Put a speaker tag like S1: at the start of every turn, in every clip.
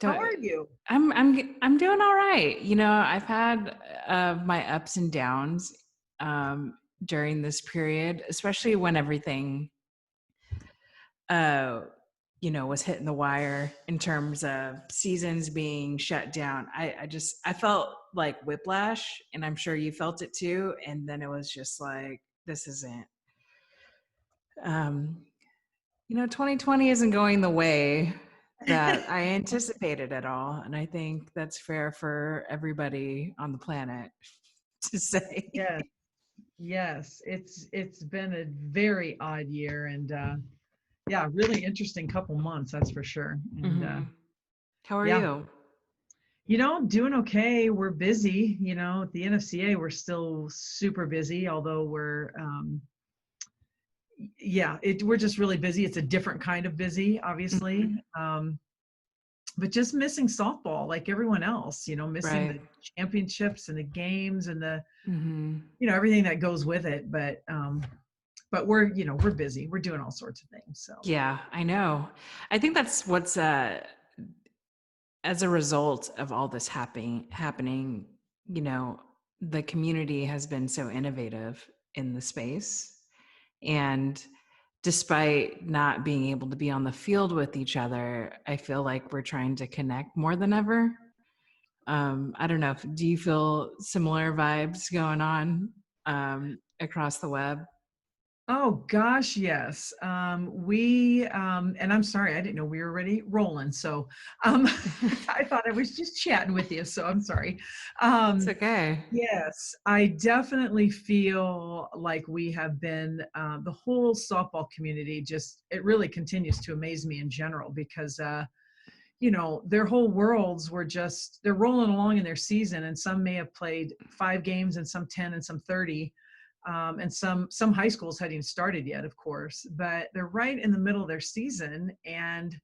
S1: How are you?
S2: I'm doing all right. You know, I've had my ups and downs during this period, especially when everything uh was hitting the wire in terms of seasons being shut down. I felt like whiplash, and I'm sure you felt it too. And then it was just like, this isn't, um, 2020 isn't going the way that I anticipated at all. And I think that's fair for everybody on the planet to say.
S1: Yes, yes. It's been a very odd year and yeah, really interesting couple months, that's for sure. And
S2: Mhm. How are
S1: yeah,
S2: you?
S1: doing okay. We're busy, at the NFCA we're still super busy, although we're just really busy. It's a different kind of busy, obviously.
S2: Mhm.
S1: But just missing softball like everyone else, missing
S2: Right.
S1: the championships and the games and the
S2: Mhm.
S1: everything that goes with it. But we're busy. We're doing all sorts of things. So
S2: Yeah, I know. I think that's what's as a result of all this happening, you know, the community has been so innovative in the space. And despite not being able to be on the field with each other, I feel like we're trying to connect more than ever. I don't know. Do you feel similar vibes going on across the web?
S1: oh gosh, yes. We and I'm sorry, I didn't know we were already rolling. So I thought I was just chatting with you. So I'm sorry.
S2: It's
S1: Um,
S2: okay.
S1: yes, I definitely feel like we have been the whole softball community. Just it really continues to amaze me in general because their whole worlds were just they're rolling along in their season, and some may have played 5 games and some 10 and some 30. And some high schools hadn't even started yet, of course, but they're right in the middle of their season. And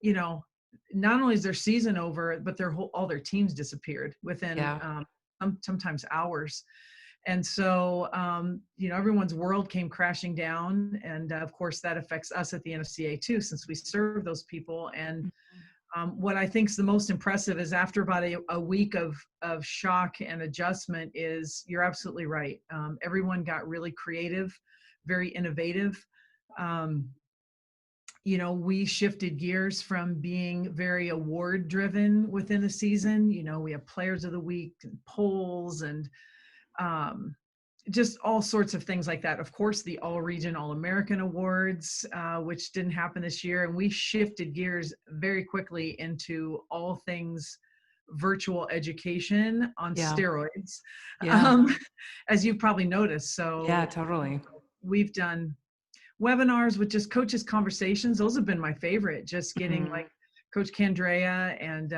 S1: you know, not only is their season over, but all their teams disappeared within
S2: Yeah.
S1: sometimes hours. And so everyone's world came crashing down, and of course that affects us at the NFCA too, since we serve those people. And what I think is the most impressive is after about a week of shock and adjustment is you're absolutely right. Everyone got really creative, very innovative. Um, we shifted gears from being very award driven within the season. We have players of the week and polls and um, just all sorts of things like that. Of course, the All Region All American Awards, which didn't happen this year. And we shifted gears very quickly into all things virtual education on
S2: Yeah.
S1: steroids,
S2: Yeah.
S1: um, as you've probably noticed.
S2: Yeah,
S1: So
S2: totally.
S1: we've done webinars with just coaches conversations. Those have been my favorite, just getting
S2: Mhm.
S1: like Coach Candrea and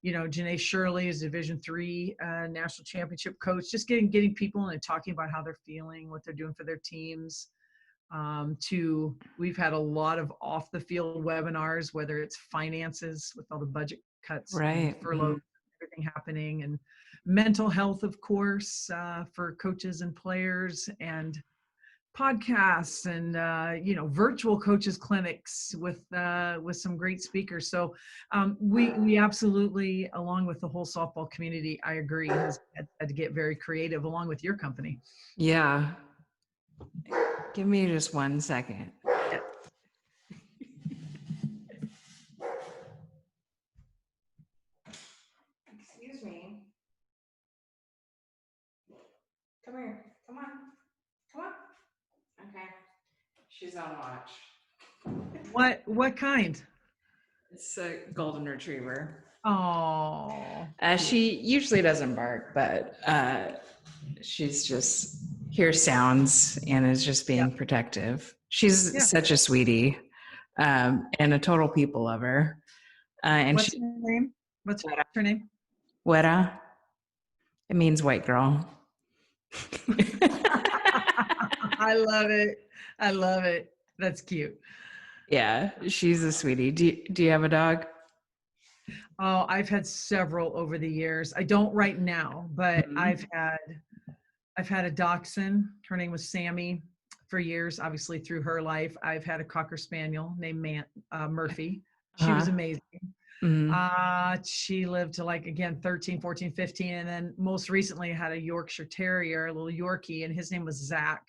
S1: Janae Shirley is Division III national championship coach, just getting people and talking about how they're feeling, what they're doing for their teams. We've had a lot of off the field webinars, whether it's finances with all the budget cuts and
S2: Right.
S1: furlough, everything happening, and mental health, of course, for coaches and players, and podcasts and virtual coaches clinics with some great speakers. So we absolutely, along with the whole softball community, I agree, has had to get very creative along with your company.
S2: Yeah. Give me just 1 second.
S1: Yeah.
S2: Excuse me. Come here. Come on. Come on. Okay. She's on watch.
S1: What kind?
S2: It's a golden retriever.
S1: Oh,
S2: She usually doesn't bark, but she's just hears sounds and is just
S1: yeah,
S2: being protective. She's
S1: yeah.
S2: such a sweetie, and a total people lover. And
S1: What's
S2: she,
S1: her name? What's her name?
S2: Weta, it means white girl.
S1: I love it. I love it. That's cute.
S2: Yeah, she's a sweetie. Do you have a dog?
S1: Oh, I've had several over the years. I don't right now, but
S2: Mhm.
S1: I've had a dachshund. Her name was Sammy for years, obviously through her life. I've had a Cocker Spaniel named Murphy. She was
S2: Uh-huh.
S1: amazing.
S2: Mhm.
S1: She lived to like, again, 13, 14, 15. And then most recently had a Yorkshire Terrier, a little Yorkie, and his name was Zach.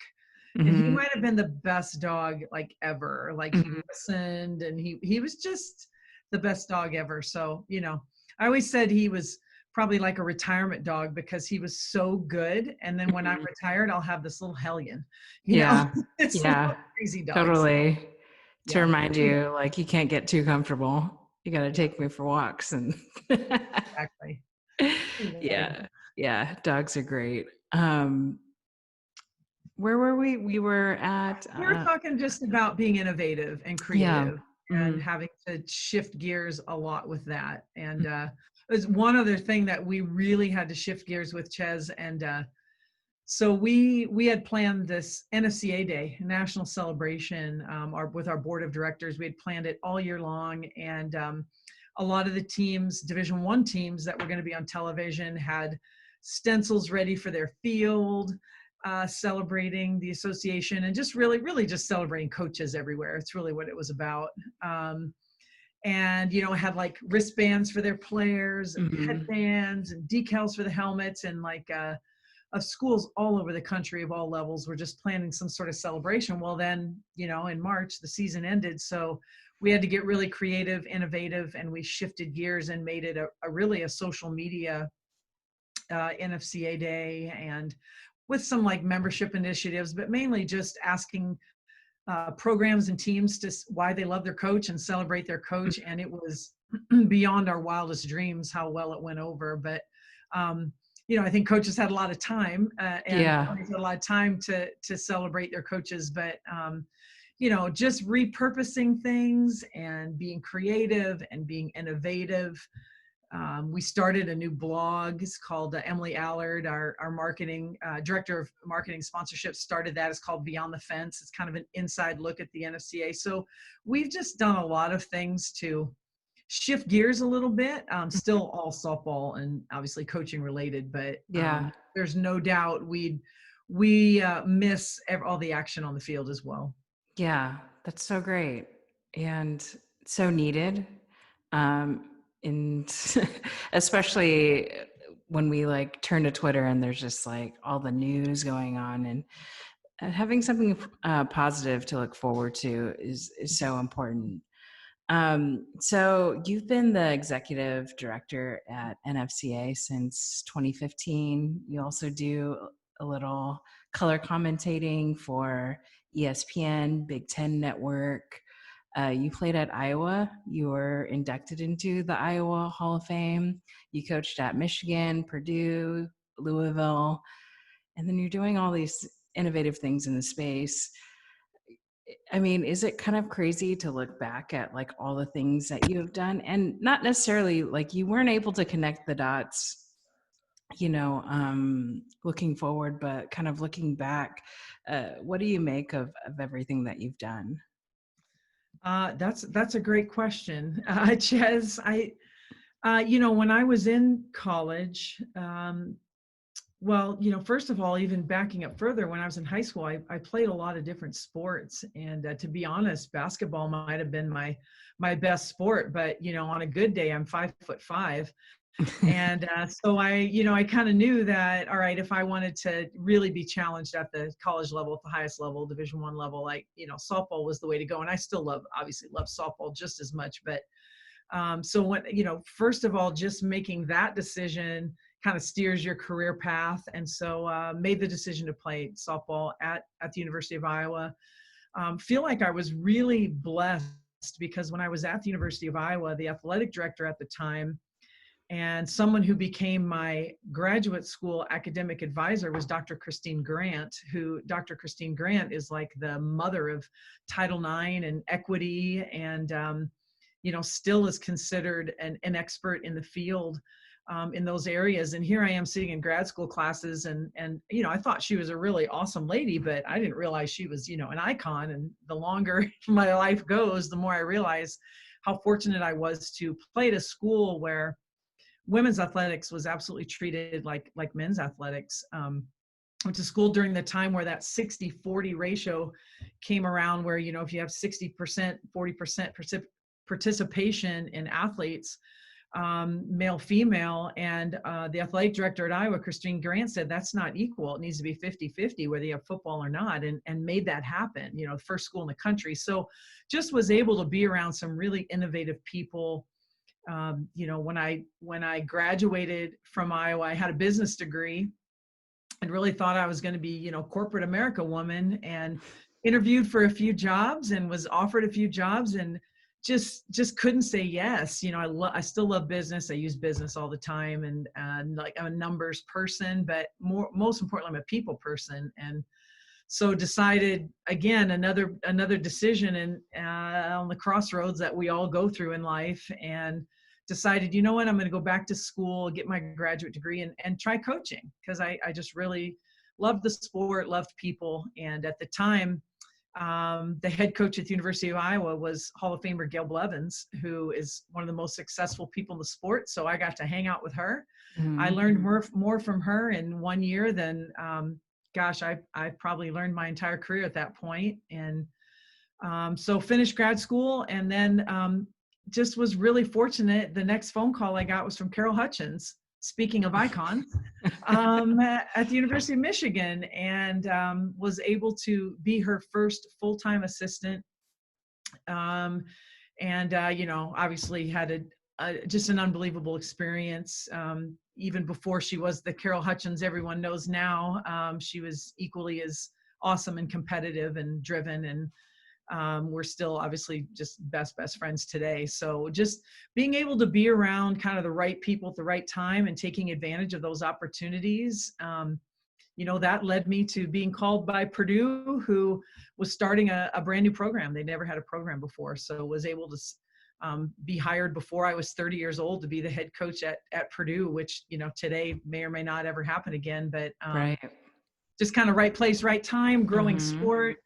S1: And he
S2: Mhm.
S1: might have been the best dog like ever. Like he
S2: Mhm.
S1: listened and he was just the best dog ever. So, I always said he was probably like a retirement dog because he was so good. And then when I'm
S2: Mhm.
S1: retired, I'll have this little hellion,
S2: Yeah.
S1: this little
S2: Yeah.
S1: crazy dog. So,
S2: Totally. To
S1: yeah.
S2: remind you, like, you can't get too comfortable. You gotta
S1: Yeah,
S2: take me for walks and
S1: exactly.
S2: yeah. Yeah, dogs are great. Where were we? We were at,
S1: We were talking just about being innovative and
S2: yeah.
S1: creative and
S2: Mhm.
S1: having to shift gears a lot with that. And there's one other thing that we really had to shift gears with, Chez. And so we had planned this NFCA Day, national celebration, with our board of directors. We had planned it all year long. And a lot of the teams, Division I teams that were going to be on television, had stencils ready for their field, celebrating the association and just really just celebrating coaches everywhere. It's really what it was about. Um, and had like wristbands for their players and
S2: Mhm.
S1: headbands and decals for the helmets, and like of schools all over the country of all levels were just planning some sort of celebration. Well, then, in March, the season ended. So we had to get really creative, innovative, and we shifted gears and made it a really a social media NFCA day, and with some like membership initiatives, but mainly just asking programs and teams to why they love their coach and celebrate their coach. And it was beyond our wildest dreams how well it went over. But I think coaches had a lot of time, and
S2: Yeah.
S1: players had a lot of time to celebrate their coaches. But just repurposing things and being creative and being innovative. We started a new blog. It's called Emily Allard, our marketing director of marketing sponsorship, started that. It's called Beyond the Fence. It's kind of an inside look at the NFCA. So we've just done a lot of things to shift gears a little bit. Still all softball and obviously coaching related, but
S2: Yeah.
S1: there's no doubt we miss all the action on the field as well.
S2: Yeah. That's so great and so needed. Um, and especially when we like turn to Twitter and there's just like all the news going on, and having something positive to look forward to is so important. So you've been the executive director at NFCA since 2015. You also do a little color commentating for ESPN, Big Ten Network. You played at Iowa. You were inducted into the Iowa Hall of Fame. You coached at Michigan, Purdue, Louisville, and then you're doing all these innovative things in the space. I mean, is it kind of crazy to look back at like all the things that you have done, and not necessarily like you weren't able to connect the dots, looking forward, but kind of looking back, what do you make of everything that you've done?
S1: That's a great question, Ches. When I was in college, well, first of all, even backing up further, when I was in high school, I played a lot of different sports, and to be honest, basketball might have been my best sport. But on a good day, I'm 5'5", and so I kind of knew that, all right, if I wanted to really be challenged at the college level, at the highest level, Division I level, softball was the way to go. And I still obviously love softball just as much. But so when, first of all, just making that decision kind of steers your career path. And so made the decision to play softball at the University of Iowa. Feel like I was really blessed because when I was at the University of Iowa, the athletic director at the time and someone who became my graduate school academic advisor was Dr. Christine Grant, who Dr. Christine Grant is like the mother of Title IX and equity, and still is considered an expert in the field in those areas. And here I am sitting in grad school classes, and I thought she was a really awesome lady, but I didn't realize she was an icon. And the longer my life goes, the more I realize how fortunate I was to play at a school where women's athletics was absolutely treated like men's athletics. Went to school during the time where that 60-40 ratio came around, where if you have 60%, 40% participation in athletes, male, female. And the athletic director at Iowa, Christine Grant, said that's not equal. It needs to be 50-50, whether you have football or not, and made that happen, first school in the country. So just was able to be around some really innovative people. When I graduated from Iowa, I had a business degree and really thought I was going to be, corporate America woman, and interviewed for a few jobs and was offered a few jobs and just couldn't say yes. I still love business. I use business all the time, and like I'm a numbers person, but most importantly, I'm a people person. And so decided, again, another decision and on the crossroads that we all go through in life, and decided, I'm going to go back to school, get my graduate degree, and try coaching, because I just really loved the sport, loved people. And at the time, the head coach at the University of Iowa was Hall of Famer Gail Blevins, who is one of the most successful people in the sport. So I got to hang out with her. Mm-hmm. I learned more from her in 1 year than, I probably learned my entire career at that point. And so finished grad school, and then just was really fortunate. The next phone call I got was from Carol Hutchins, speaking of icons, at the University of Michigan, and was able to be her first full-time assistant. Obviously had just an unbelievable experience. Even before she was the Carol Hutchins everyone knows now, she was equally as awesome and competitive and driven, and we're still obviously just best friends today. So just being able to be around kind of the right people at the right time and taking advantage of those opportunities, that led me to being called by Purdue, who was starting a brand new program. They never had a program before, so was able to be hired before I was 30 years old to be the head coach at Purdue, which, today may or may not ever happen again, but
S2: right.
S1: Just kind of right place, right time, growing sport.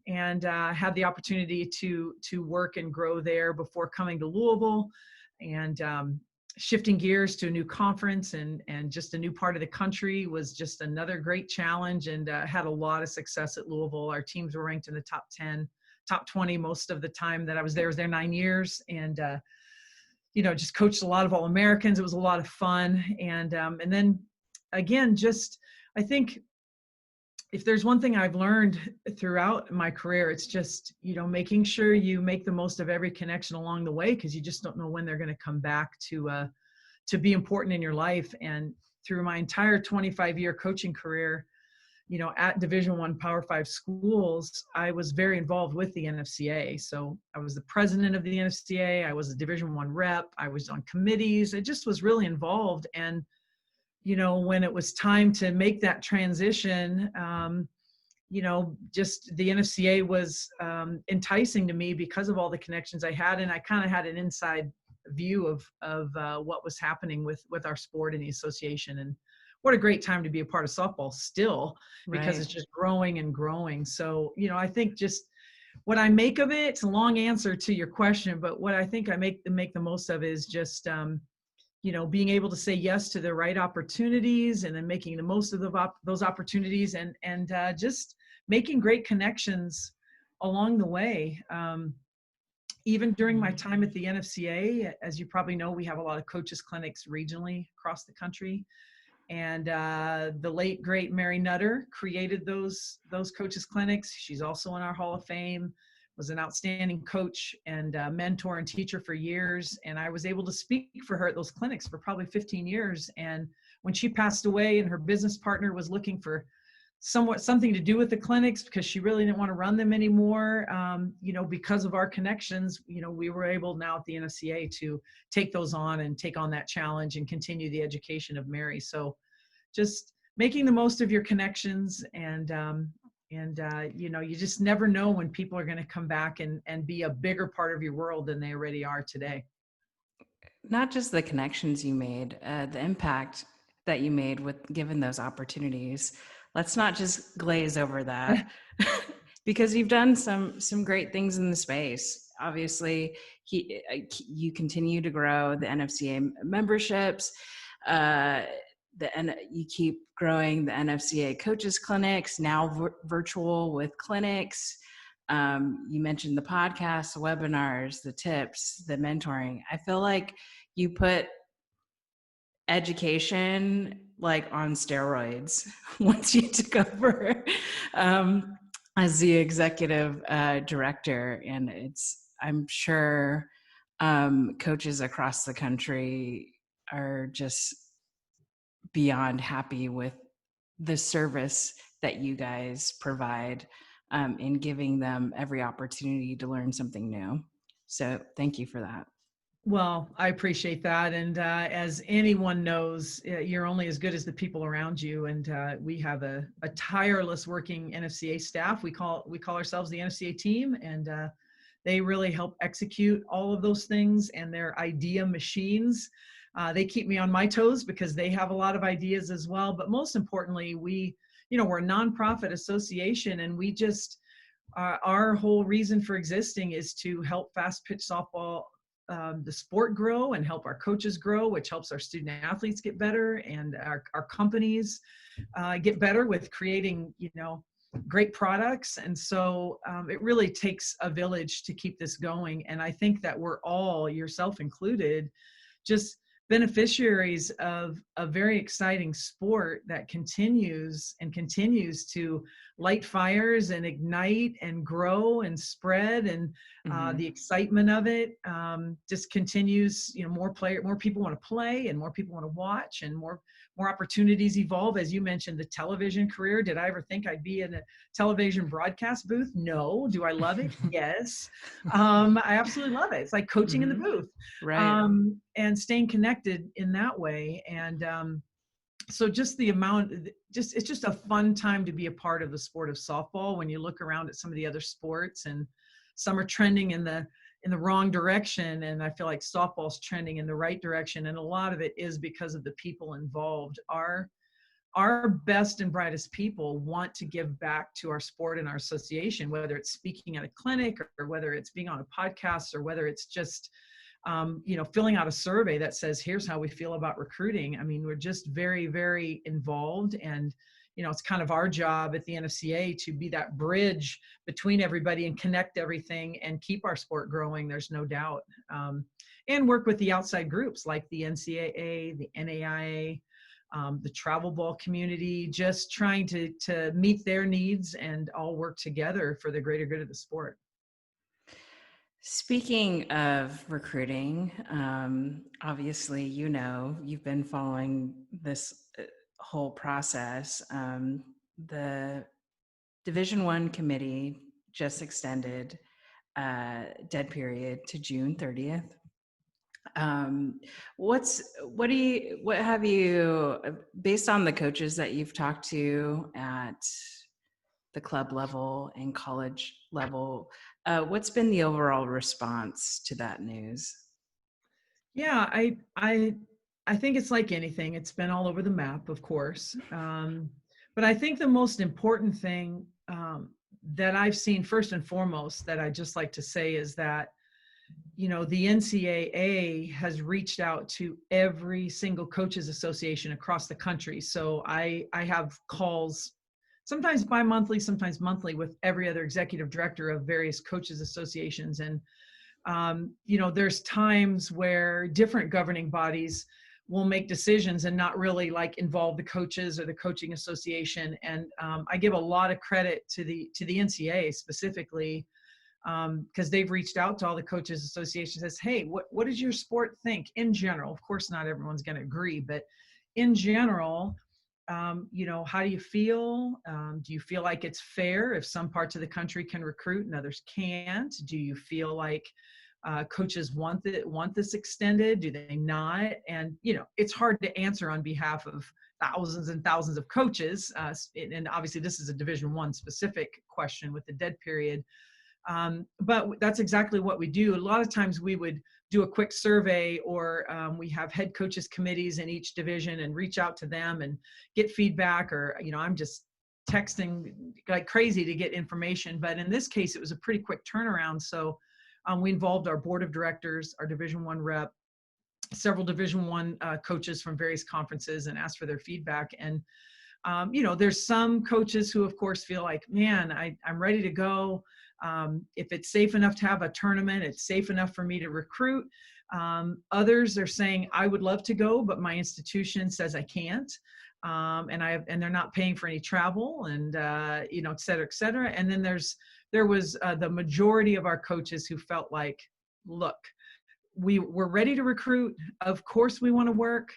S1: And had the opportunity to work and grow there before coming to Louisville, and shifting gears to a new conference and just a new part of the country was just another great challenge, and had a lot of success at Louisville. Our teams were ranked in the top 10, top 20 most of the time that I was there. I was there 9 years, and just coached a lot of All-Americans. It was a lot of fun. And then again, I think if there's one thing I've learned throughout my career, it's just, making sure you make the most of every connection along the way, because you just don't know when they're going to come back to be important in your life. And through my entire 25-year coaching career, at Division I Power 5 schools, I was very involved with the NFCA. So I was the president of the NFCA. I was a Division I rep. I was on committees. I just was really involved. And when it was time to make that transition, just the NFCA was enticing to me because of all the connections I had. And I kind of had an inside view of what was happening with our sport and the association. And what a great time to be a part of softball still, because It's just growing and growing. So, I think just what I make of it, it's a long answer to your question, but what I think I make the most of is just, being able to say yes to the right opportunities, and then making the most of those opportunities, and just making great connections along the way. Even during my time at the NFCA, as you probably know, we have a lot of coaches clinics regionally across the country. And the late, great Mary Nutter created those coaches clinics. She's also in our Hall of Fame. Was an outstanding coach and mentor and teacher for years. And I was able to speak for her at those clinics for probably 15 years. And when she passed away and her business partner was looking for something to do with the clinics, because she really didn't want to run them anymore, because of our connections, we were able now at the NFCA to take those on and take on that challenge and continue the education of Mary. So just making the most of your connections, and you just never know when people are going to come back and be a bigger part of your world than they already are today.
S2: Not just the connections you made, the impact that you made with given those opportunities. Let's not just glaze over that because you've done some great things in the space. Obviously, you continue to grow the NFCA memberships. You keep growing the NFCA coaches clinics, now virtual with clinics. You mentioned the podcasts, the webinars, the tips, the mentoring. I feel like you put education like on steroids once you took over as the executive director. And I'm sure coaches across the country are just beyond happy with the service that you guys provide in giving them every opportunity to learn something new. So thank you for that.
S1: Well, I appreciate that. And as anyone knows, you're only as good as the people around you. And we have a tireless working NFCA staff. We call ourselves the NFCA team, and they really help execute all of those things. And their idea machines, they keep me on my toes because they have a lot of ideas as well. But most importantly, we're a nonprofit association, and we just our whole reason for existing is to help fast pitch softball, the sport, grow, and help our coaches grow, which helps our student athletes get better, and our companies get better with creating, great products. And so it really takes a village to keep this going. And I think that we're all, yourself included, just beneficiaries of a very exciting sport that continues to light fires and ignite and grow and spread. And the excitement of it just continues. More people want to play, and more people want to watch, and more opportunities evolve. As you mentioned, the television career. Did I ever think I'd be in a television broadcast booth? No. Do I love it? Yes. I absolutely love it. It's like coaching in the booth,
S2: right?
S1: And staying connected in that way. And so just the amount, it's just a fun time to be a part of the sport of softball. When you look around at some of the other sports, and some are trending in the wrong direction, and I feel like softball's trending in the right direction. And a lot of it is because of the people involved. Our best and brightest people want to give back to our sport and our association, whether it's speaking at a clinic, or whether it's being on a podcast, or whether it's just filling out a survey that says, here's how we feel about recruiting. I mean, we're just very, very involved. And, it's kind of our job at the NFCA to be that bridge between everybody and connect everything and keep our sport growing. There's no doubt. And work with the outside groups like the NCAA, the NAIA, the travel ball community, just trying to meet their needs and all work together for the greater good of the sport.
S2: Speaking of recruiting, obviously, you've been following this whole process. The Division I committee just extended dead period to June 30th. What have you, based on the coaches that you've talked to at the club level and college level, what's been the overall response to that news?
S1: Yeah, I think it's like anything. It's been all over the map, of course. But I think the most important thing that I've seen, first and foremost, that I just like to say is that, the NCAA has reached out to every single coaches association across the country. So I have calls, sometimes bi-monthly, sometimes monthly, with every other executive director of various coaches associations. And, there's times where different governing bodies will make decisions and not really involve the coaches or the coaching association. And I give a lot of credit to the NCAA specifically, because they've reached out to all the coaches associations, says, hey, what does your sport think in general? Of course, not everyone's going to agree, but in general, how do you feel? Do you feel like it's fair if some parts of the country can recruit and others can't? Do you feel like coaches want this extended? Do they not? And, it's hard to answer on behalf of thousands and thousands of coaches. And obviously this is a Division I specific question with the dead period. But that's exactly what we do. A lot of times we would do a quick survey, or we have head coaches committees in each division and reach out to them and get feedback, or, I'm just texting like crazy to get information. But in this case, it was a pretty quick turnaround. So we involved our board of directors, our Division I rep, several Division I coaches from various conferences, and asked for their feedback. And, there's some coaches who, of course, feel like, man, I'm ready to go. If it's safe enough to have a tournament, it's safe enough for me to recruit. Others are saying, I would love to go, but my institution says I can't. And they're not paying for any travel, and you know, et cetera, et cetera. And then there was the majority of our coaches who felt like, look, we're ready to recruit. Of course we want to work.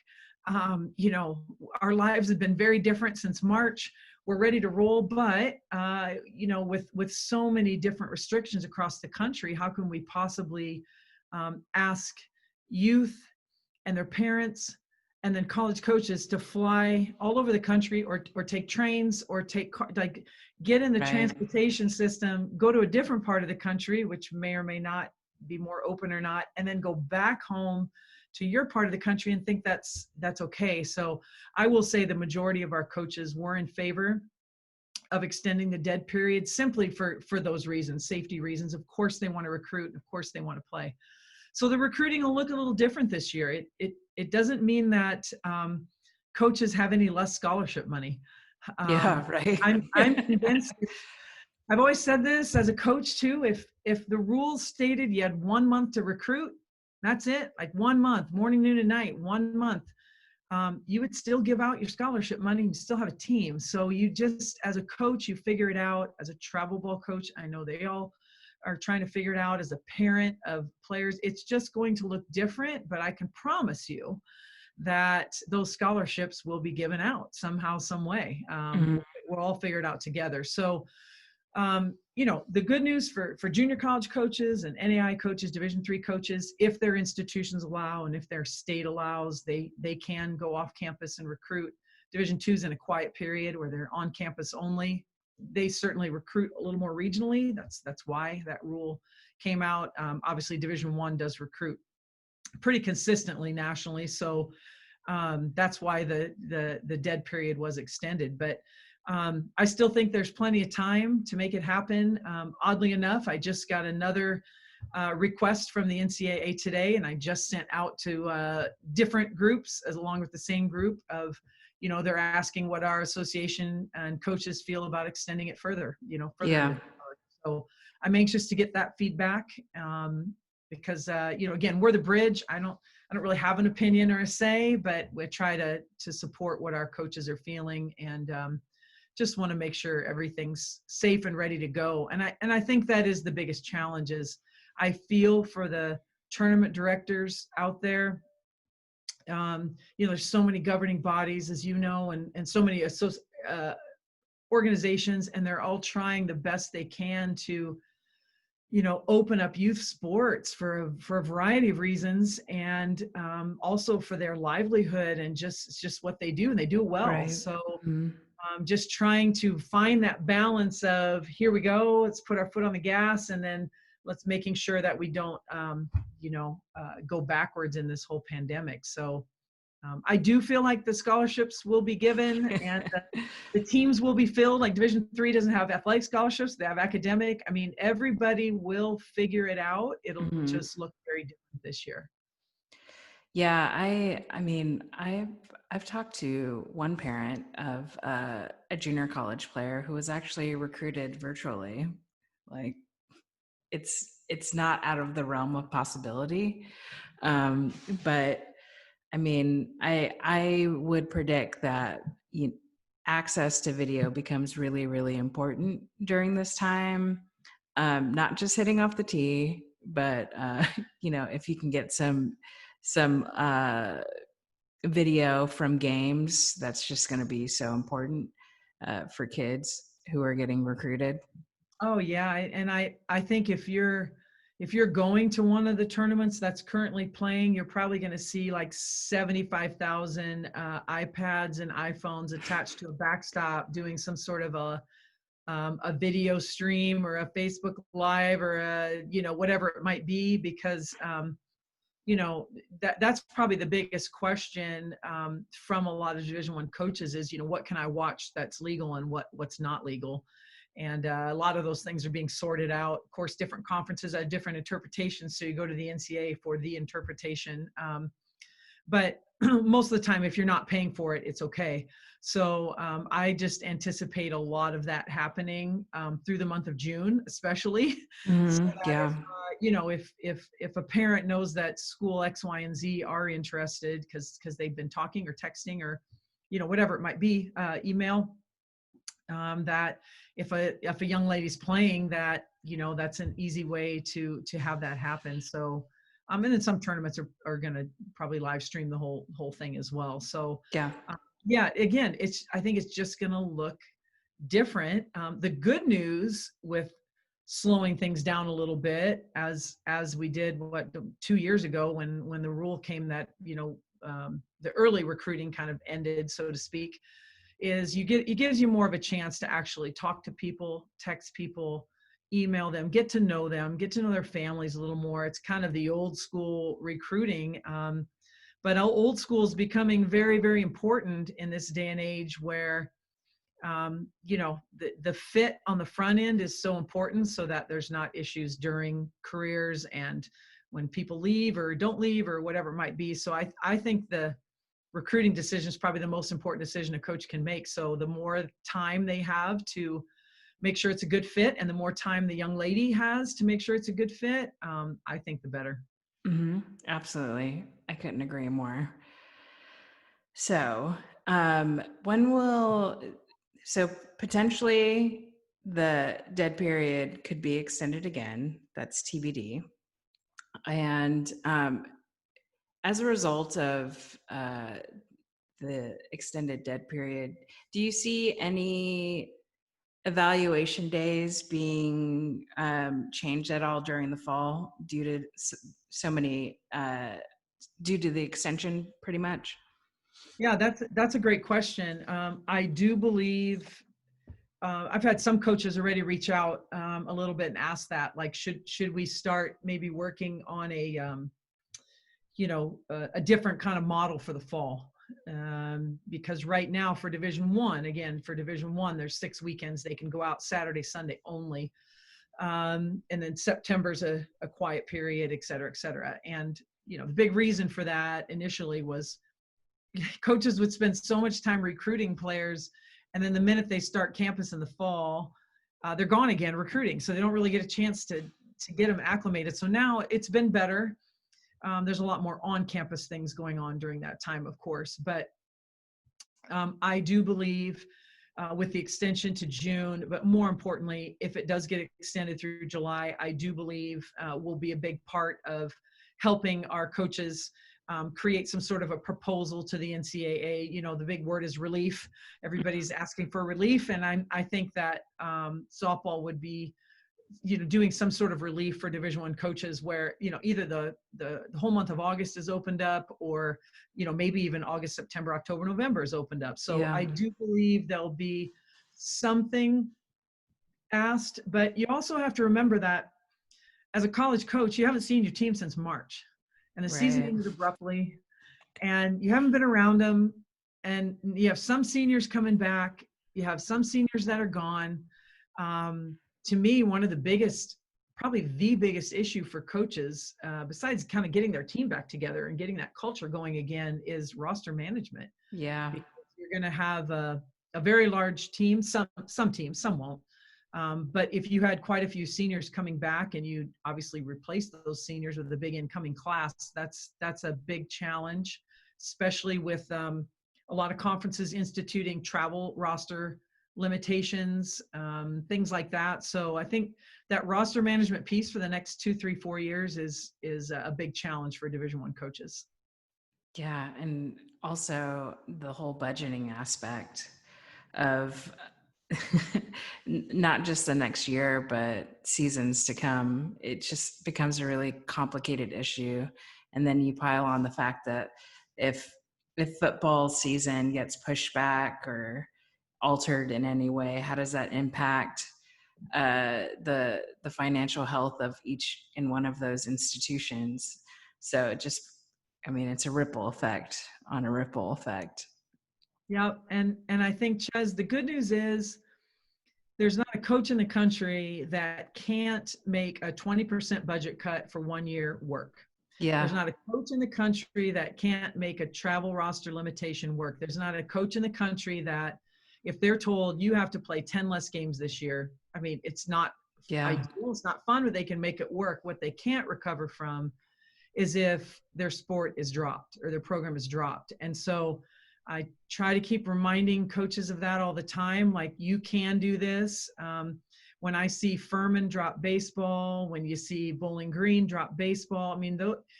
S1: You know, our lives have been very different since March. We're ready to roll, but you know, with so many different restrictions across the country, how can we possibly ask youth and their parents and then college coaches to fly all over the country, or take trains, or like get in the transportation system, go to a different part of the country, which may or may not be more open or not, and then go back home to your part of the country and think that's okay. So I will say the majority of our coaches were in favor of extending the dead period, simply for those reasons, safety reasons. Of course they want to recruit, and of course they want to play. So the recruiting will look a little different this year. It doesn't mean that coaches have any less scholarship money.
S2: Yeah, right.
S1: I'm convinced. I've always said this as a coach too. If the rules stated you had 1 month to recruit, that's it. Like 1 month, morning, noon, and night, 1 month. You would still give out your scholarship money and still have a team. So you just, as a coach, you figure it out. As a travel ball coach, I know they all are trying to figure it out. As a parent of players, it's just going to look different, but I can promise you that those scholarships will be given out somehow, some way. We'll all figure it out together. So, you know, the good news for junior college coaches and NAI coaches, Division III coaches, if their institutions allow and if their state allows, they can go off campus and recruit. Division II is in a quiet period where they're on campus only. They certainly recruit a little more regionally. That's why that rule came out. Obviously, Division I does recruit pretty consistently nationally, so that's why the dead period was extended. But I still think there's plenty of time to make it happen. Oddly enough, I just got another request from the NCAA today, and I just sent out to different groups along with the same group of, you know, they're asking what our association and coaches feel about extending it further, you know, further.
S2: Yeah.
S1: So I'm anxious to get that feedback because, you know, again, we're the bridge. I don't really have an opinion or a say, but we try to support what our coaches are feeling, and just want to make sure everything's safe and ready to go. And I think that is the biggest challenge. Is I feel for the tournament directors out there. You know, there's so many governing bodies, as you know, and so many organizations, and they're all trying the best they can to, you know, open up youth sports for a variety of reasons, and also for their livelihood, and just what they do, and they do well. Right. So just trying to find that balance of, here we go, let's put our foot on the gas, and then let's making sure that we don't, you know, go backwards in this whole pandemic. So I do feel like the scholarships will be given, and the teams will be filled. Like Division III doesn't have athletic scholarships, they have academic. I mean, everybody will figure it out. It'll just look very different this year.
S2: Yeah, I mean, I've talked to one parent of a junior college player who was actually recruited virtually. Like, it's not out of the realm of possibility. But I mean, I would predict that access to video becomes really, really important during this time. Not just hitting off the tee, but you know, if you can get some video from games, that's just going to be so important for kids who are getting recruited.
S1: Oh yeah, and I think if you're going to one of the tournaments that's currently playing, you're probably going to see like 75,000 iPads and iPhones attached to a backstop doing some sort of a video stream or a Facebook Live or a, you know, whatever it might be, because you know, that's probably the biggest question from a lot of Division I coaches is, you know, what can I watch that's legal and what's not legal. And a lot of those things are being sorted out. Of course, different conferences have different interpretations, so you go to the NCAA for the interpretation. But most of the time, if you're not paying for it, it's okay. So I just anticipate a lot of that happening through the month of June, especially. So that if,
S2: Yeah.
S1: if a parent knows that school X, Y, and Z are interested because they've been talking or texting or, whatever it might be, email, that if a young lady's playing, that, that's an easy way to have that happen. So and then some tournaments are going to probably live stream the whole thing as well. So
S2: Yeah.
S1: yeah, again, I think it's just going to look different. The good news with slowing things down a little bit, as we did 2 years ago when the rule came that the early recruiting kind of ended, so to speak, is it gives you more of a chance to actually talk to people, text people, email them, get to know them, get to know their families a little more. It's kind of the old school recruiting. But old school is becoming very, very important in this day and age where, the fit on the front end is so important so that there's not issues during careers and when people leave or don't leave or whatever it might be. So I think the recruiting decision is probably the most important decision a coach can make. So the more time they have to make sure it's a good fit, and the more time the young lady has to make sure it's a good fit, I think the better.
S2: Absolutely. I couldn't agree more. So, so potentially the dead period could be extended again. That's TBD. And as a result of the extended dead period, do you see any evaluation days being changed at all during the fall due to so many, due to the extension pretty much?
S1: Yeah, that's a great question. I do believe I've had some coaches already reach out a little bit and ask that, like, should we start maybe working on a different kind of model for the fall? Because right now for Division One, there's 6 weekends they can go out, Saturday, Sunday only, and then September's a quiet period, et cetera, et cetera. And the big reason for that initially was coaches would spend so much time recruiting players, and then the minute they start campus in the fall, they're gone again recruiting, so they don't really get a chance to get them acclimated. So now it's been better. There's a lot more on-campus things going on during that time, of course, but I do believe with the extension to June, but more importantly, if it does get extended through July, I do believe will be a big part of helping our coaches create some sort of a proposal to the NCAA. The big word is relief. Everybody's asking for relief, and I think that softball would be, doing some sort of relief for Division I coaches, where either the whole month of August is opened up, or maybe even August, September, October, November is opened up. So
S2: Yeah.
S1: I do believe there'll be something asked, but you also have to remember that as a college coach, you haven't seen your team since March, and the season
S2: Right.
S1: ended abruptly, and you haven't been around them, and you have some seniors coming back, you have some seniors that are gone. To me, one of the biggest, probably the biggest issue for coaches, besides kind of getting their team back together and getting that culture going again, is roster management.
S2: Yeah.
S1: Because you're going to have a very large team. Some teams, some won't. But if you had quite a few seniors coming back, and you obviously replace those seniors with a big incoming class, that's a big challenge, especially with a lot of conferences instituting travel roster limitations, things like that. So I think that roster management piece for the next 2, 3, 4 years is a big challenge for Division I coaches.
S2: Yeah. And also the whole budgeting aspect of not just the next year, but seasons to come. It just becomes a really complicated issue. And then you pile on the fact that if football season gets pushed back or altered in any way, how does that impact the financial health of each in one of those institutions? So it's a ripple effect on a ripple effect.
S1: Yeah, and I think, Chez, the good news is there's not a coach in the country that can't make a 20% budget cut for 1 year work.
S2: Yeah.
S1: There's not a coach in the country that can't make a travel roster limitation work. There's not a coach in the country that, if they're told you have to play 10 less games this year, I mean, it's not
S2: Yeah.
S1: ideal, it's not fun, but they can make it work. What they can't recover from is if their sport is dropped or their program is dropped. And so I try to keep reminding coaches of that all the time. Like, you can do this. When I see Furman drop baseball, when you see Bowling Green drop baseball, I mean,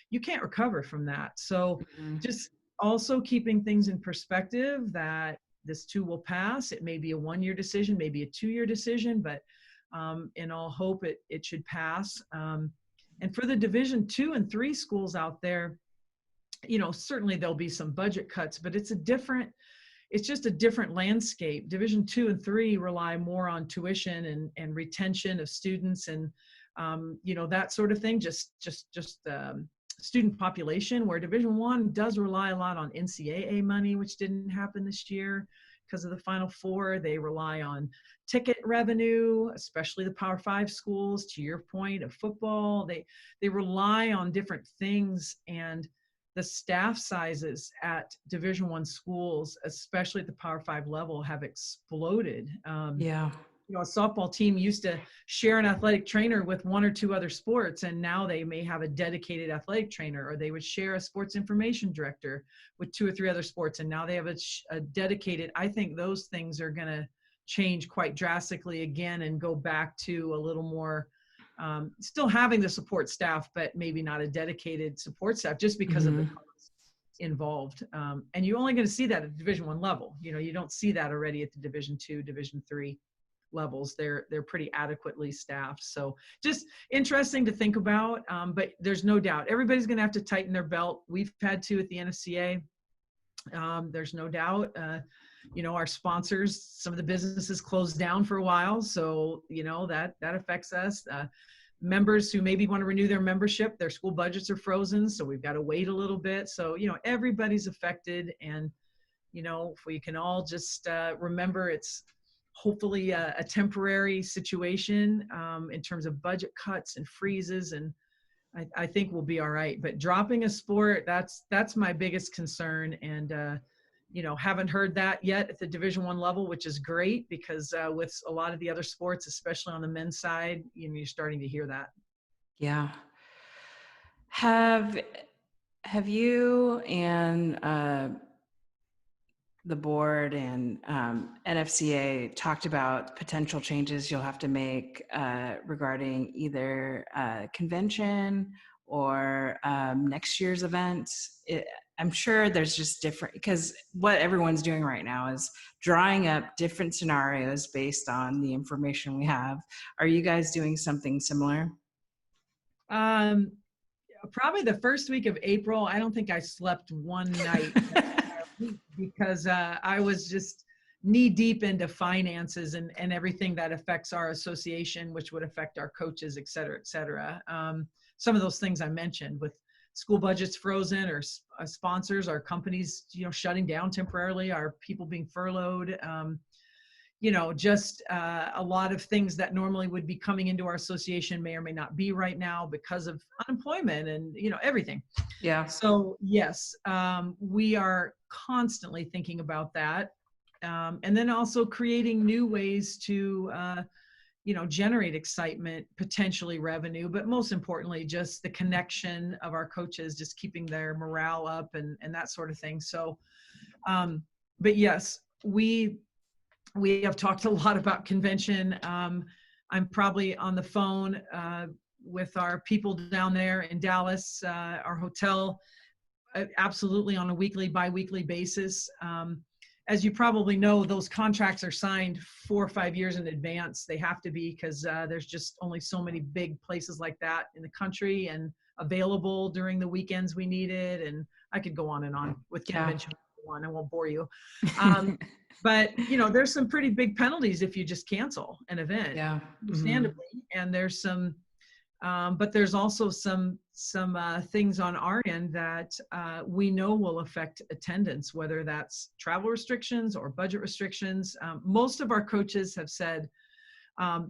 S1: you can't recover from that. So just also keeping things in perspective that this too will pass. It may be a 1-year decision, maybe a 2-year decision, but in all hope it should pass. And for the Division II and III schools out there, certainly there'll be some budget cuts, but it's just a different landscape. Division II and III rely more on tuition and retention of students and, that sort of thing, just student population, where Division I does rely a lot on NCAA money, which didn't happen this year because of the Final Four. They rely on ticket revenue, especially the Power 5 schools, to your point of football. They rely on different things, and the staff sizes at Division I schools, especially at the Power 5 level, have exploded.
S2: Yeah.
S1: A softball team used to share an athletic trainer with 1 or 2 other sports, and now they may have a dedicated athletic trainer, or they would share a sports information director with 2 or 3 other sports, and now they have a dedicated. I think those things are going to change quite drastically again and go back to a little more still having the support staff, but maybe not a dedicated support staff, just because of the costs involved. And you're only going to see that at Division I level. You don't see that already at the Division II, Division III levels. They're pretty adequately staffed. So just interesting to think about. But there's no doubt everybody's going to have to tighten their belt. We've had to at the NFCA. There's no doubt. Our sponsors, some of the businesses closed down for a while, so that affects us. Members who maybe want to renew their membership, their school budgets are frozen, so we've got to wait a little bit. So everybody's affected, and if we can all just remember it's hopefully a temporary situation in terms of budget cuts and freezes, and I think we'll be all right. But dropping a sport, that's my biggest concern, and haven't heard that yet at the Division I level, which is great, because with a lot of the other sports, especially on the men's side, you're starting to hear that.
S2: Yeah. Have you and the board and NFCA talked about potential changes you'll have to make regarding either convention or next year's events? I'm sure there's just different, because what everyone's doing right now is drawing up different scenarios based on the information we have. Are you guys doing something similar?
S1: Probably the first week of April. I don't think I slept one night because I was just knee deep into finances and everything that affects our association, which would affect our coaches, et cetera, et cetera. Some of those things I mentioned, with school budgets frozen, or sponsors, our companies, shutting down temporarily, our people being furloughed, just a lot of things that normally would be coming into our association may or may not be right now because of unemployment and, everything.
S2: Yeah.
S1: So yes, we are constantly thinking about that. And then also creating new ways to, generate excitement, potentially revenue, but most importantly, just the connection of our coaches, just keeping their morale up and that sort of thing. So, but yes, we have talked a lot about convention. I'm probably on the phone with our people down there in Dallas, our hotel, absolutely on a weekly, bi-weekly basis. As you probably know, those contracts are signed 4 or 5 years in advance. They have to be, because there's just only so many big places like that in the country and available during the weekends we need it. And I could go on and on with convention. I won't bore you. But, there's some pretty big penalties if you just cancel an event, understandably. And there's some, but there's also some things on our end that we know will affect attendance, whether that's travel restrictions or budget restrictions. Most of our coaches have said,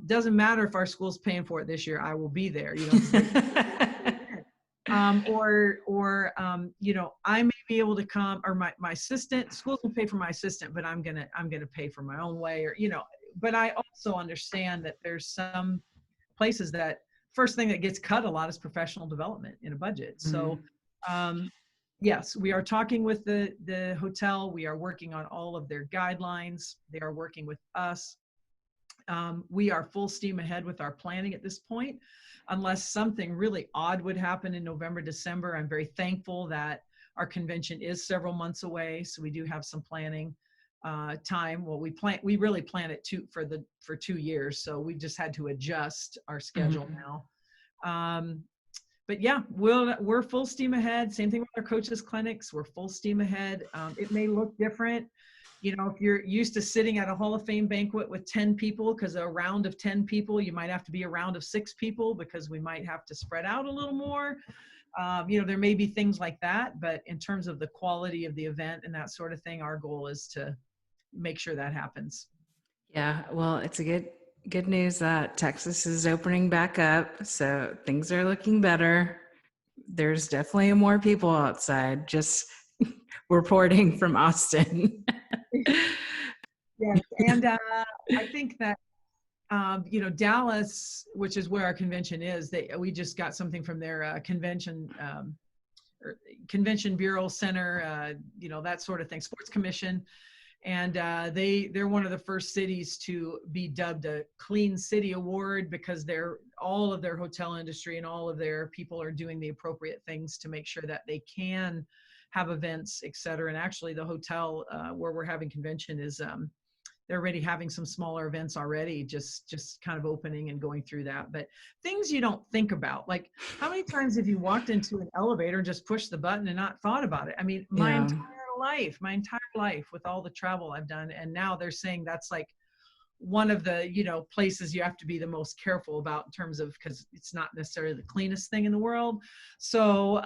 S1: doesn't matter if our school's paying for it this year, I will be there. I may be able to come, or my assistant, schools will pay for my assistant, but I'm gonna pay for my own way, or but I also understand that there's some places that first thing that gets cut a lot is professional development in a budget. So yes, we are talking with the hotel. We are working on all of their guidelines. They are working with us. We are full steam ahead with our planning at this point, unless something really odd would happen in November, December. I'm very thankful that our convention is several months away, so we do have some planning time. Well, we really plan it for 2 years, so we just had to adjust our schedule now. But yeah, we're full steam ahead. Same thing with our coaches clinics. We're full steam ahead. It may look different. If you're used to sitting at a Hall of Fame banquet with 10 people, because a round of 10 people, you might have to be a round of 6 people because we might have to spread out a little more. There may be things like that, but in terms of the quality of the event and that sort of thing, our goal is to make sure that happens.
S2: Yeah, well, it's a good news that Texas is opening back up, so things are looking better. There's definitely more people outside, just reporting from Austin.
S1: Yes, and I think that Dallas, which is where our convention is, we just got something from their convention bureau center, that sort of thing, sports commission. And they're one of the first cities to be dubbed a Clean City Award, because all of their hotel industry and all of their people are doing the appropriate things to make sure that they can have events, et cetera. And actually the hotel where we're having convention is they're already having some smaller events already, just kind of opening and going through that. But things you don't think about, like how many times have you walked into an elevator and just pushed the button and not thought about it? I mean, my entire life with all the travel I've done. And now they're saying that's like one of the, places you have to be the most careful about in terms of, because it's not necessarily the cleanest thing in the world. So,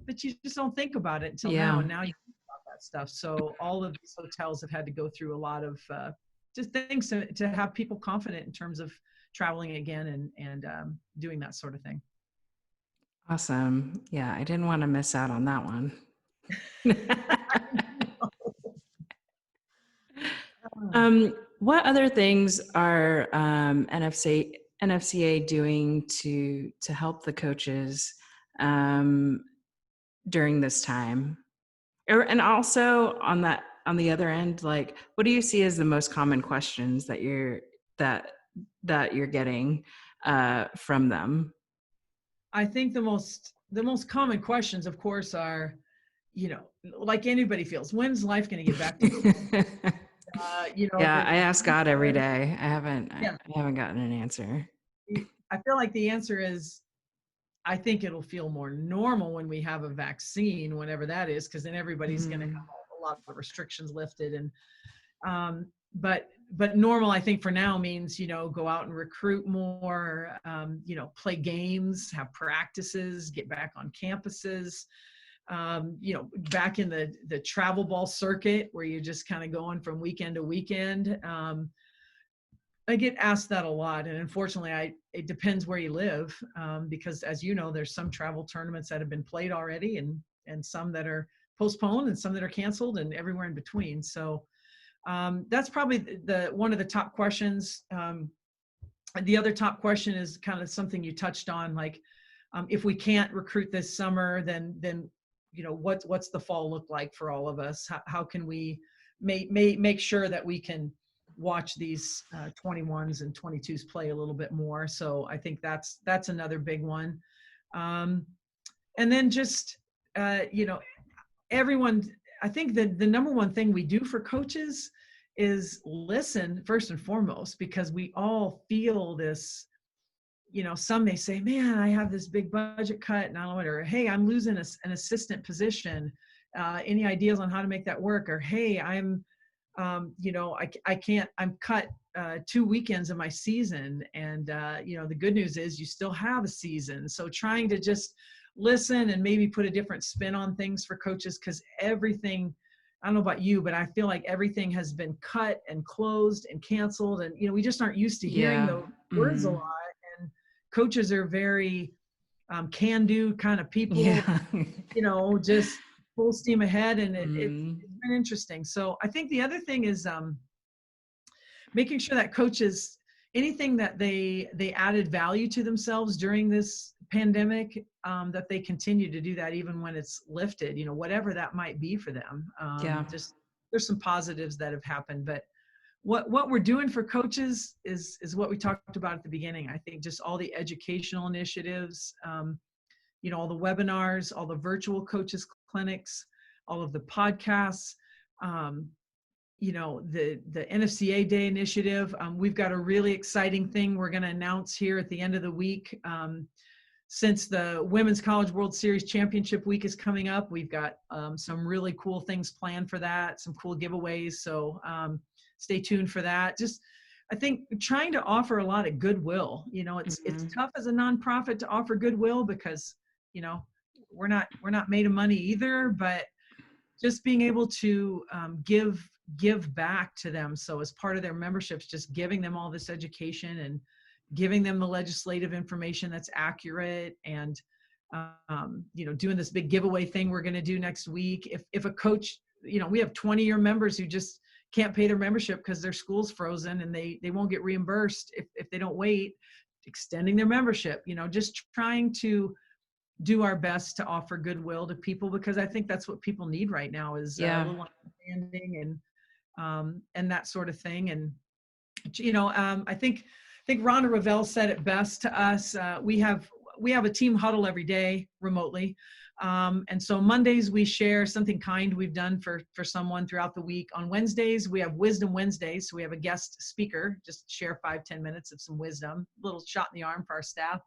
S1: but you just don't think about it until now. And now you think about that stuff. So all of these hotels have had to go through a lot of just things to have people confident in terms of traveling again and doing that sort of thing.
S2: Awesome. Yeah, I didn't want to miss out on that one. What other things are NFCA doing to help the coaches during this time? And also on the other end, like, what do you see as the most common questions that you're getting from them?
S1: I think the most common questions, of course, are, like anybody feels, when's life going to get back to normal?
S2: Yeah, I ask God every day. I haven't gotten an answer.
S1: I feel like the answer is, I think it'll feel more normal when we have a vaccine, whenever that is, because then everybody's going to have a lot of restrictions lifted. And but normal, I think for now means, go out and recruit more, play games, have practices, get back on campuses, back in the travel ball circuit where you're just kind of going from weekend to weekend. I get asked that a lot, and unfortunately, it depends where you live, because as you know, there's some travel tournaments that have been played already, and some that are postponed, and some that are canceled, and everywhere in between. So that's probably one of the top questions. The other top question is kind of something you touched on, like if we can't recruit this summer, then what's the fall look like for all of us? How can we make sure that we can watch these 21s and 22s play a little bit more? So I think that's another big one. And then just everyone, I think that the number one thing we do for coaches is listen first and foremost, because we all feel this. Some may say, man, I have this big budget cut and I don't know, or hey, I'm losing an assistant position. Any ideas on how to make that work? Or hey, I'm I can't, I'm cut 2 weekends of my season. And, the good news is you still have a season. So trying to just listen and maybe put a different spin on things for coaches, because everything, I don't know about you, but I feel like everything has been cut and closed and canceled. And, we just aren't used to hearing those words a lot. And coaches are very can-do kind of people,
S2: Yeah.
S1: just full steam ahead. And it's
S2: Mhm.
S1: been interesting. So I think the other thing is making sure that coaches, anything that they added value to themselves during this pandemic, that they continue to do that even when it's lifted, whatever that might be for them.
S2: Yeah.
S1: Just there's some positives that have happened, but what we're doing for coaches is what we talked about at the beginning. I think just all the educational initiatives, all the webinars, all the virtual coaches clinics, all of the podcasts, the NFCA Day initiative. We've got a really exciting thing we're going to announce here at the end of the week. Since the Women's College World Series Championship Week is coming up, we've got some really cool things planned for that, some cool giveaways. So stay tuned for that. Just, I think, trying to offer a lot of goodwill. It's tough as a nonprofit to offer goodwill because, we're not made of money either, but just being able to give back to them. So as part of their memberships, just giving them all this education and giving them the legislative information that's accurate, and doing this big giveaway thing we're going to do next week. If a coach, we have 20-year members who just can't pay their membership because their school's frozen and they won't get reimbursed if they don't wait, extending their membership, just trying to do our best to offer goodwill to people, because I think that's what people need right now is a little understanding and that sort of thing. And I think Rhonda Revelle said it best to us. We have a team huddle every day remotely, and so Mondays we share something kind we've done for someone throughout the week. On Wednesdays we have Wisdom Wednesdays, so we have a guest speaker just share 5-10 minutes of some wisdom, a little shot in the arm for our staff.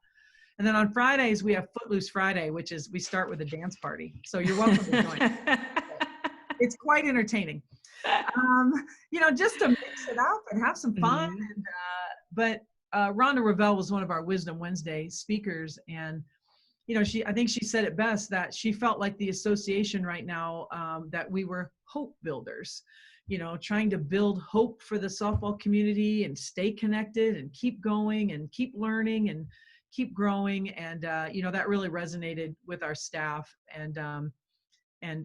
S1: And then on Fridays, we have Footloose Friday, which is we start with a dance party. So you're welcome to join. It's quite entertaining. Just to mix it up and have some fun.
S2: Mhm.
S1: And, but Rhonda Revelle was one of our Wisdom Wednesday speakers. And, I think she said it best, that she felt like the association right now, that we were hope builders, trying to build hope for the softball community and stay connected and keep going and keep learning and keep growing. And, that really resonated with our staff. And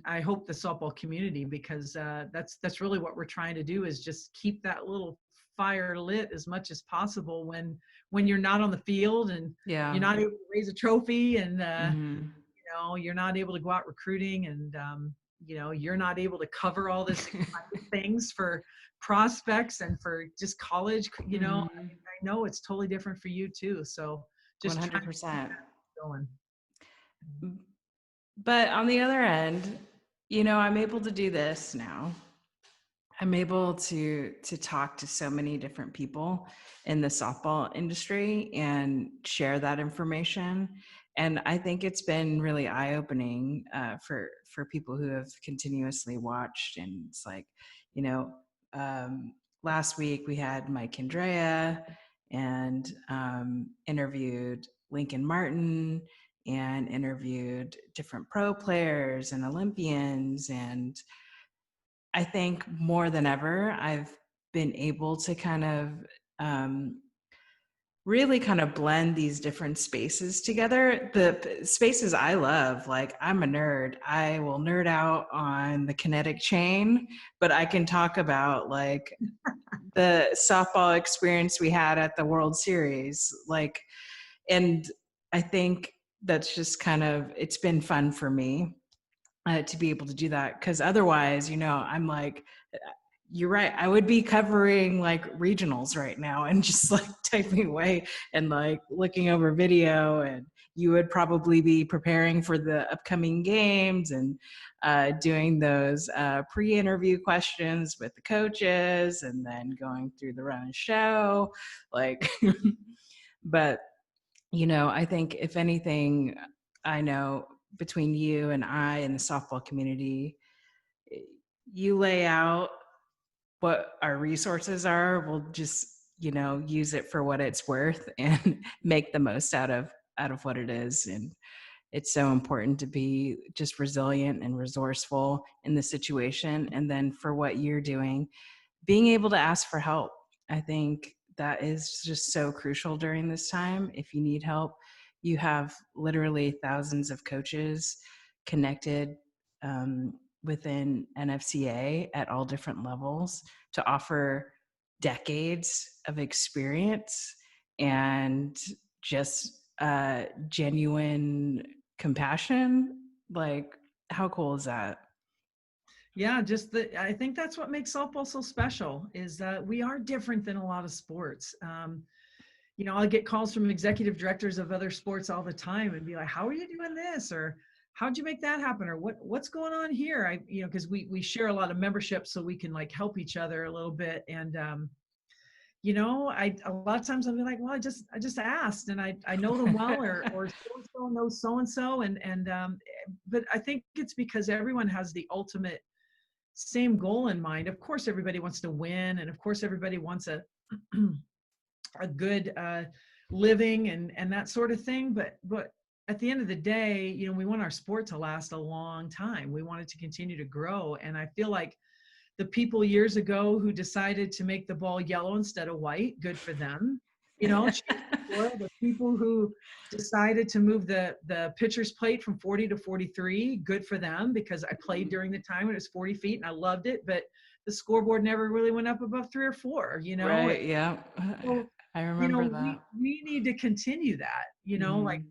S1: I hope the softball community, because that's really what we're trying to do, is just keep that little fire lit as much as possible when you're not on the field and you're not able to raise a trophy, and you're not able to go out recruiting, and you're not able to cover all this exciting things for prospects and for just college. I know it's totally different for you too. So just
S2: 100%.
S1: trying to keep that going.
S2: But on the other end, I'm able to do this now. I'm able to talk to so many different people in the softball industry and share that information. And I think it's been really eye-opening for people who have continuously watched. And it's like, last week we had Mike Andrea and interviewed Lincoln Martin and interviewed different pro players and Olympians. And I think more than ever, I've been able to kind of really kind of blend these different spaces together. The spaces I love, like I'm a nerd. I will nerd out on the kinetic chain, but I can talk about like the softball experience we had at the World Series. And I think that's just kind of, it's been fun for me to be able to do that. Because otherwise, I'm like, you're right, I would be covering like regionals right now and just like typing away and like looking over video, and you would probably be preparing for the upcoming games and doing those pre-interview questions with the coaches and then going through the run and show. Like, but I think if anything, I know between you and I and the softball community, you lay out what our resources are, we'll just, use it for what it's worth and make the most out of what it is. And it's so important to be just resilient and resourceful in the situation. And then for what you're doing, being able to ask for help. I think that is just so crucial during this time. If you need help, you have literally thousands of coaches connected within NFCA at all different levels to offer decades of experience and just genuine compassion. Like, how cool is that?
S1: Yeah, I think that's what makes softball so special is that we are different than a lot of sports. I'll get calls from executive directors of other sports all the time and be like, how are you doing this? Or how'd you make that happen? Or what's going on here? Because we share a lot of membership so we can like help each other a little bit. And, a lot of times I'll be like, well, I just asked and I know them well, or so-and-so knows so-and-so. But I think it's because everyone has the ultimate same goal in mind. Of course, everybody wants to win. And of course, everybody wants a good living and that sort of thing. But at the end of the day, we want our sport to last a long time. We want it to continue to grow. And I feel like the people years ago who decided to make the ball yellow instead of white, good for them. The people who decided to move the pitcher's plate from 40 to 43, good for them, because I played during the time when it was 40 feet and I loved it, but the scoreboard never really went up above 3 or 4,
S2: Right, yeah.
S1: So,
S2: I remember that.
S1: we need to continue that, like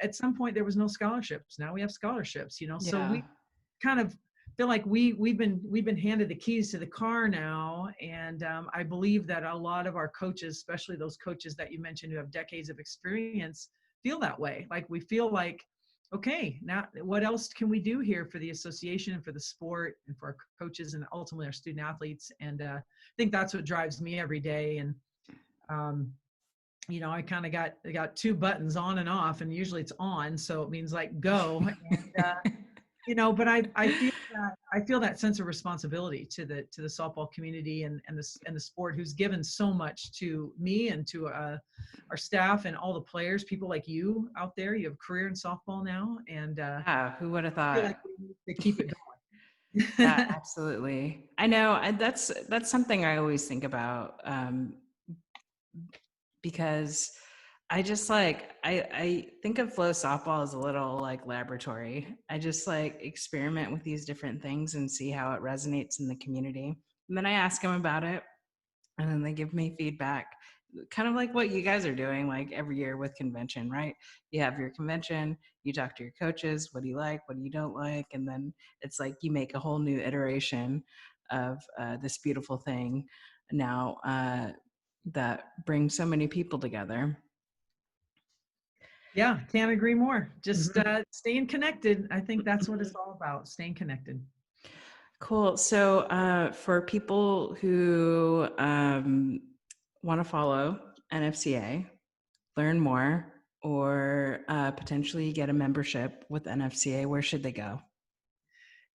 S1: at some point there was no scholarships. Now we have scholarships, so
S2: Yeah.
S1: we kind of feel like we've been handed the keys to the car now. And I believe that a lot of our coaches, especially those coaches that you mentioned who have decades of experience, feel that way. Like we feel like, okay, now what else can we do here for the association and for the sport and for our coaches and ultimately our student athletes? And I think that's what drives me every day. And I kind of got 2 buttons, on and off, and usually it's on, so it means like go. And but I feel that sense of responsibility to the softball community and the sport, who's given so much to me and to our staff and all the players, people like you out there. You have a career in softball now, and
S2: Yeah, who would have
S1: I feel
S2: thought?
S1: like we need to keep it going.
S2: Yeah, absolutely. I know. That's something I always think about, because I just I think of FloSoftball as a little like laboratory. I just like experiment with these different things and see how it resonates in the community. And then I ask them about it, and then they give me feedback, kind of like what you guys are doing like every year with convention, right? You have your convention, you talk to your coaches, what do you like, what do you don't like, and then it's like you make a whole new iteration of this beautiful thing now that brings so many people together.
S1: Yeah, can't agree more. Just staying connected. I think that's what it's all about, staying connected.
S2: Cool. So for people who want to follow NFCA, learn more, or potentially get a membership with NFCA, where should they go?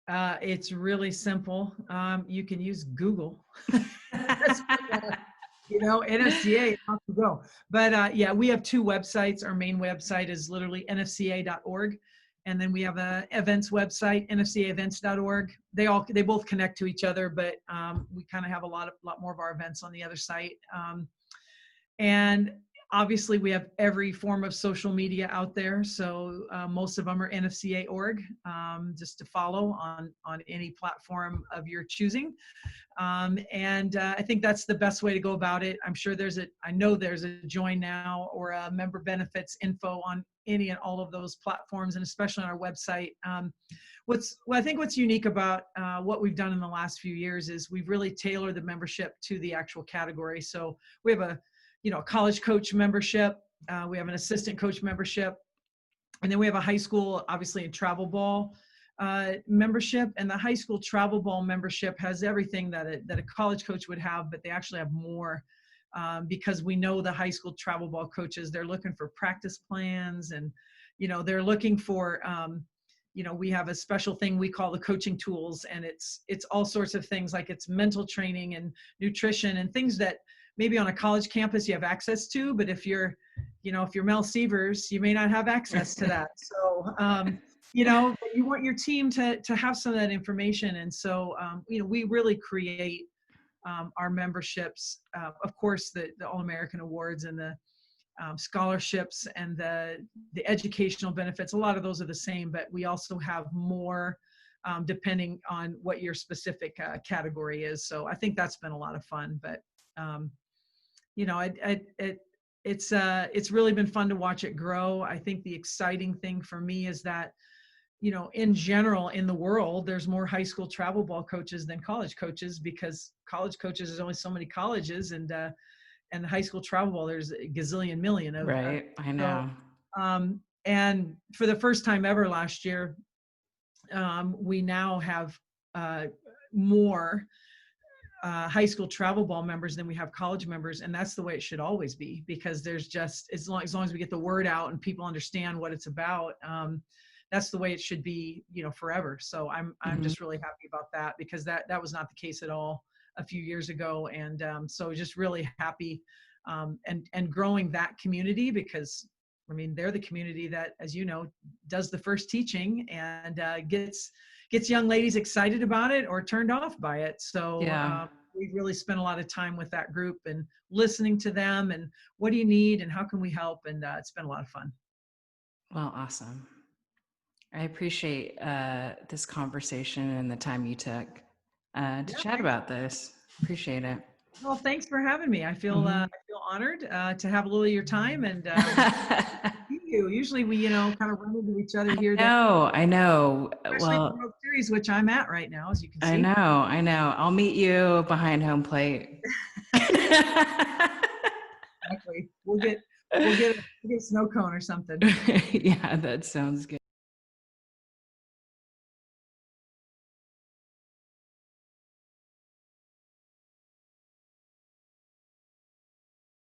S1: It's really simple. You can use Google. NFCA, off you go. But yeah, we have 2 websites. Our main website is literally nfca.org. And then we have a events website, nfcaevents.org. They both connect to each other, but we kind of have a lot more of our events on the other site. And obviously we have every form of social media out there. So most of them are NFCA.org, just to follow on any platform of your choosing. And I think that's the best way to go about it. I'm sure I know there's a join now or a member benefits info on any and all of those platforms, and especially on our website. I think what's unique about what we've done in the last few years is we've really tailored the membership to the actual category. So we have a college coach membership, we have an assistant coach membership, and then we have a high school, obviously, and travel ball membership. And the high school travel ball membership has everything that a college coach would have, but they actually have more, because we know the high school travel ball coaches, they're looking for practice plans, and they're looking for we have a special thing we call the coaching tools, and it's all sorts of things, like it's mental training and nutrition and things that maybe on a college campus you have access to, but if you're Mel Sievers, you may not have access to that. So, you want your team to have some of that information. And so, we really create our memberships, of course, the All-American Awards and the scholarships and the educational benefits. A lot of those are the same, but we also have more depending on what your specific category is. So I think that's been a lot of fun. But it's really been fun to watch it grow. I think the exciting thing for me is that, in general in the world, there's more high school travel ball coaches than college coaches, because college coaches, there's only so many colleges, and the high school travel ball, there's a gazillion million of them.
S2: Right. I know.
S1: So, and for the first time ever last year, we now have more high school travel ball members than we have college members, and that's the way it should always be, because there's just, as long as we get the word out and people understand what it's about, that's the way it should be, forever. So I'm just really happy about that, because that was not the case at all a few years ago, and so just really happy, and growing that community, because I mean, they're the community that, as you know, does the first teaching and gets young ladies excited about it or turned off by it. So we really spent a lot of time with that group and listening to them and what do you need and how can we help? And it's been a lot of fun.
S2: Well, awesome. I appreciate this conversation and the time you took to chat about this. Appreciate it.
S1: Well, thanks for having me. I feel honored to have a little of your time, and usually we kind of run into each other here.
S2: I know.
S1: Especially the World Series, which I'm at right now, as you can see.
S2: I know. I'll meet you behind home plate.
S1: Exactly. We'll get a snow cone or something.
S2: Yeah, that sounds good.